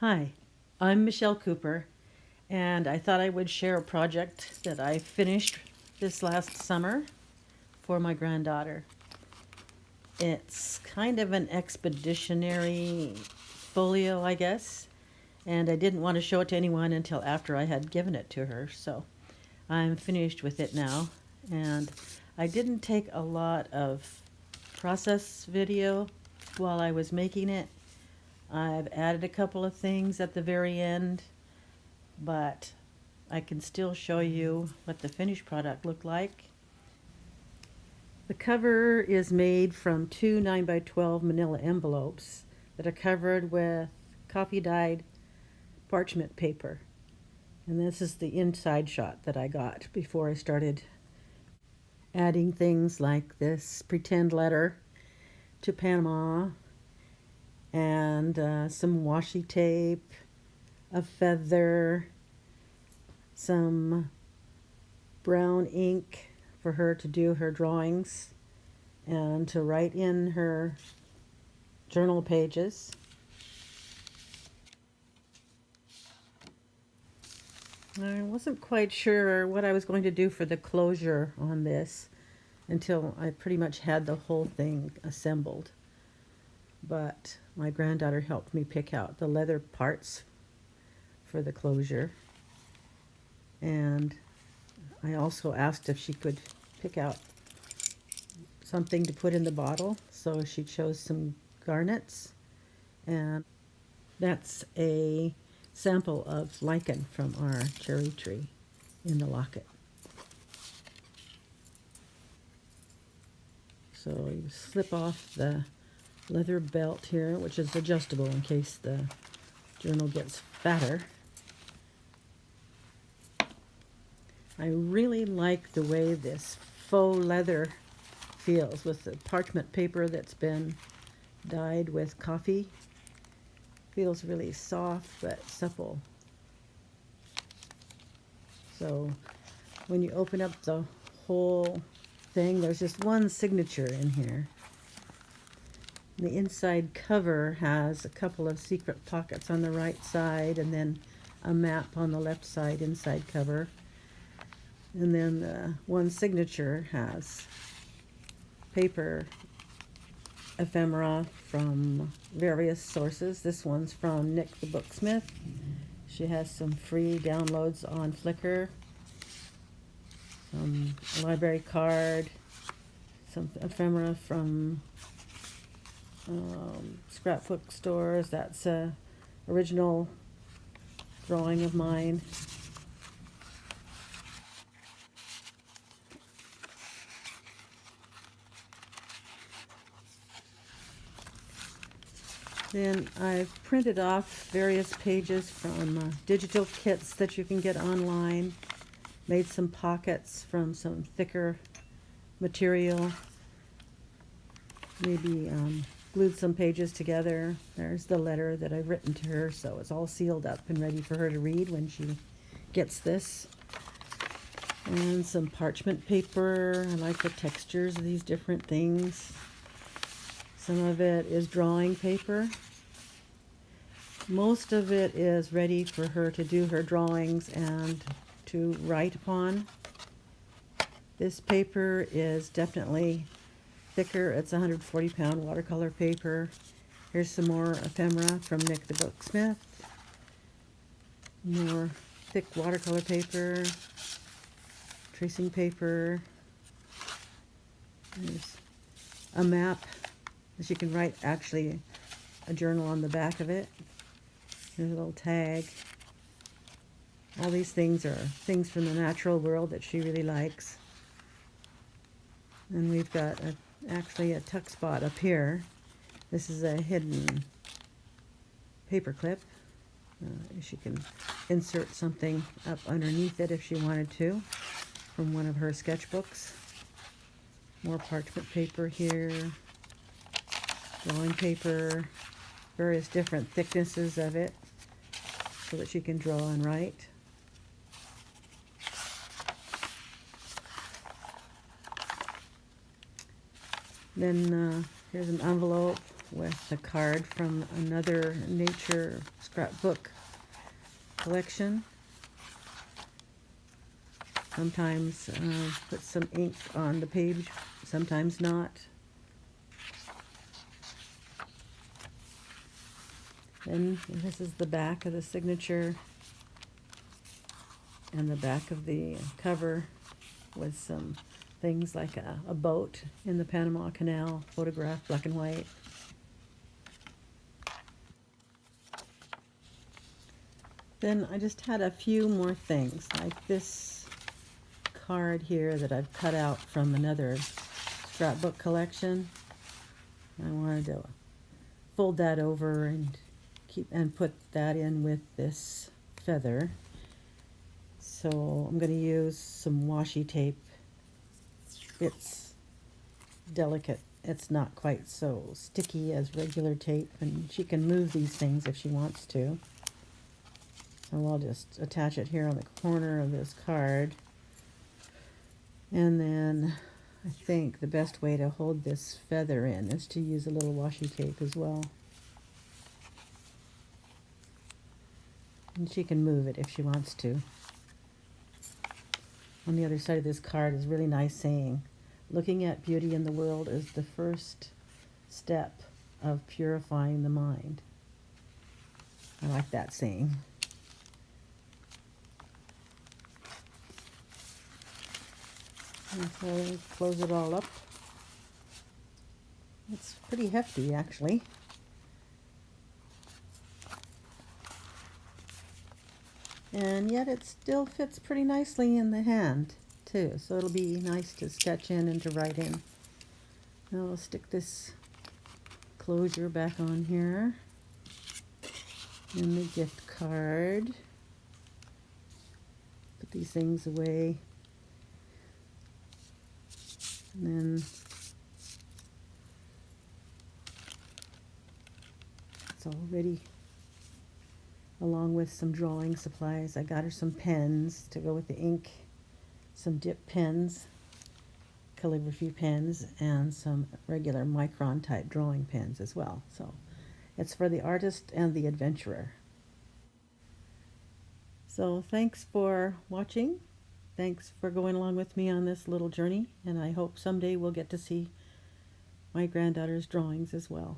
Hi, I'm Michelle Cooper, and I thought I would share a project that I finished this last summer for my granddaughter. It's kind of an expeditionary folio, I guess, and I didn't want to show it to anyone until after I had given it to her, so I'm finished with it now. And I didn't take a lot of process video while I was making it. I've added a couple of things at the very end, but I can still show you what the finished product looked like. The cover is made from two 9x12 manila envelopes that are covered with copy dyed parchment paper. And this is the inside shot that I got before I started adding things like this pretend letter to Panama and some washi tape, a feather, some brown ink for her to do her drawings and to write in her journal pages. I wasn't quite sure what I was going to do for the closure on this until I pretty much had the whole thing assembled. But my granddaughter helped me pick out the leather parts for the closure. And I also asked if she could pick out something to put in the bottle, so she chose some garnets, and that's a sample of lichen from our cherry tree in the locket. So you slip off the leather belt here, which is adjustable in case the journal gets fatter. I really like the way this faux leather feels with the parchment paper that's been dyed with coffee. Feels really soft but supple. So when you open up the whole thing, there's just one signature in here. The inside cover has a couple of secret pockets on the right side and then a map on the left side inside cover. And then the one signature has paper ephemera from various sources. This one's from Nik the Booksmith. She has some free downloads on Flickr, some library card, some ephemera from scrapbook stores. That's a original drawing of mine. Then I've printed off various pages from digital kits that you can get online. Made some pockets from some thicker material. Maybe glued some pages together. There's the letter that I've written to her, so it's all sealed up and ready for her to read when she gets this. And some parchment paper. I like the textures of these different things. Some of it is drawing paper. Most of it is ready for her to do her drawings and to write upon. This paper is definitely thicker. It's 140-pound watercolor paper. Here's some more ephemera from Nik the Booksmith. More thick watercolor paper, tracing paper. There's a map that you can write actually a journal on the back of it. Here's a little tag. All these things are things from the natural world that she really likes. And we've got actually a tuck spot up here. This is a hidden paper clip. She can insert something up underneath it if she wanted to from one of her sketchbooks. More parchment paper here. Drawing paper, various different thicknesses of it so that she can draw and write. Then here's an envelope with a card from another nature scrapbook collection. Sometimes put some ink on the page, sometimes not. Then this is the back of the signature and the back of the cover with some things like a boat in the Panama Canal, photograph, black and white. Then I just had a few more things, like this card here that I've cut out from another scrapbook collection. I wanted to fold that over and put that in with this feather. So I'm going to use some washi tape. It's delicate. It's not quite so sticky as regular tape, and she can move these things if she wants to. So I'll just attach it here on the corner of this card. And then I think the best way to hold this feather in is to use a little washi tape as well. And she can move it if she wants to. On the other side of this card is really nice saying, "Looking at beauty in the world is the first step of purifying the mind." I like that saying. And so close it all up. It's pretty hefty, actually. And yet it still fits pretty nicely in the hand, too. So it'll be nice to sketch in and to write in. Now I'll stick this closure back on here. And the gift card. Put these things away. And then it's all ready, along with some drawing supplies. I got her some pens to go with the ink, some dip pens, calligraphy pens, and some regular micron type drawing pens as well. So it's for the artist and the adventurer. So thanks for watching. Thanks for going along with me on this little journey, and I hope someday we'll get to see my granddaughter's drawings as well.